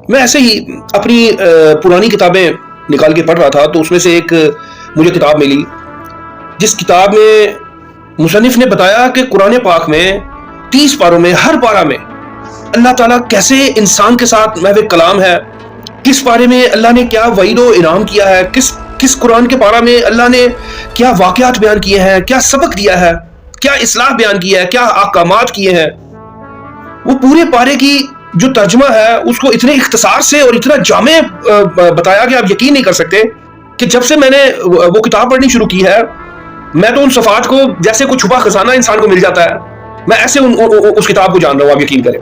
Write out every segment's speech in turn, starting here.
میں ایسے ہی اپنی پرانی کتابیں نکال کے پڑھ رہا تھا تو اس میں سے ایک مجھے کتاب ملی جس کتاب میں مصنف نے بتایا کہ قرآن پاک میں 30 پاروں میں ہر پارہ میں اللہ تعالیٰ کیسے انسان کے ساتھ محو کلام ہے، کس پارے میں اللہ نے کیا وعید و انعام کیا ہے، کس قرآن کے پارہ میں اللہ نے کیا واقعات بیان کیے ہیں، کیا سبق دیا ہے، کیا اصلاح بیان کیا ہے، کیا احکامات کیے ہیں. وہ پورے پارے کی جو ترجمہ ہے اس کو اتنے اختصار سے اور اتنا جامع بتایا کہ آپ یقین نہیں کر سکتے کہ جب سے میں نے وہ کتاب پڑھنی شروع کی ہے میں تو ان صفحات کو جیسے کوئی چھپا خزانہ انسان کو مل جاتا ہے، میں ایسے اس کتاب کو جان رہا ہوں. آپ یقین کریں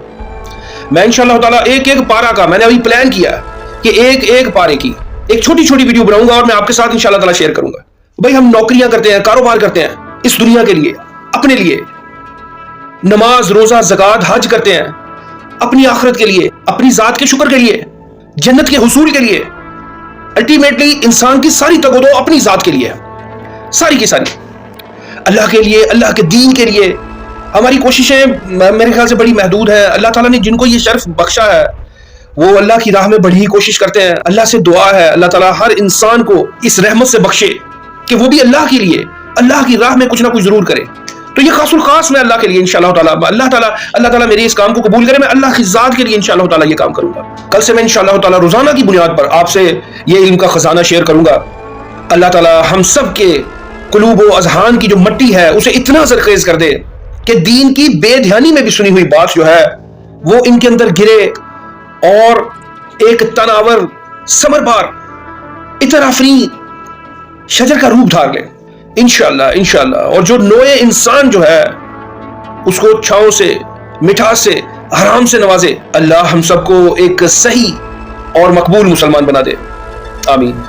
میں انشاءاللہ تعالیٰ ایک پارہ کا میں نے ابھی پلان کیا ہے کہ ایک پارے کی ایک چھوٹی چھوٹی ویڈیو بناؤں گا اور میں آپ کے ساتھ انشاءاللہ تعالیٰ شیئر کروں گا. بھائی ہم نوکریاں کرتے ہیں، کاروبار کرتے ہیں اس دنیا کے لیے، اپنے لیے، نماز روزہ زکوٰۃ حج کرتے ہیں اپنی آخرت کے لیے، اپنی ذات کے شکر کے لیے، جنت کے حصول کے لیے. الٹیمیٹلی انسان کی ساری تگ و دو اپنی ذات کے لیے، ساری کی ساری اللہ کے لیے، اللہ کے دین کے لیے. ہماری کوششیں میرے خیال سے بڑی محدود ہیں. اللہ تعالیٰ نے جن کو یہ شرف بخشا ہے وہ اللہ کی راہ میں بڑی ہی کوشش کرتے ہیں. اللہ سے دعا ہے اللہ تعالیٰ ہر انسان کو اس رحمت سے بخشے کہ وہ بھی اللہ کے لیے اللہ کی راہ میں کچھ نہ کچھ ضرور کرے. تو یہ خاص الخاص میں اللہ کے لیے انشاءاللہ تعالیٰ اللہ تعالیٰ میرے اس کام کو قبول کرے. میں اللہ کی ذات کے لیے انشاءاللہ تعالیٰ یہ کام کروں گا. کل سے میں انشاءاللہ تعالیٰ روزانہ کی بنیاد پر آپ سے یہ علم کا خزانہ شیئر کروں گا. اللہ تعالیٰ ہم سب کے قلوب و اذہان کی جو مٹی ہے اسے اتنا زرخیز کر دے کہ دین کی بے دھیانی میں بھی سنی ہوئی بات جو ہے وہ ان کے اندر گرے اور ایک تناور ثمربار عطر آفرین شجر کا روپ دھار لے انشاءاللہ. اور جو نوع انسان جو ہے اس کو چھاؤں سے، مٹھاس سے، حرام سے نوازے. اللہ ہم سب کو ایک صحیح اور مقبول مسلمان بنا دے. آمین.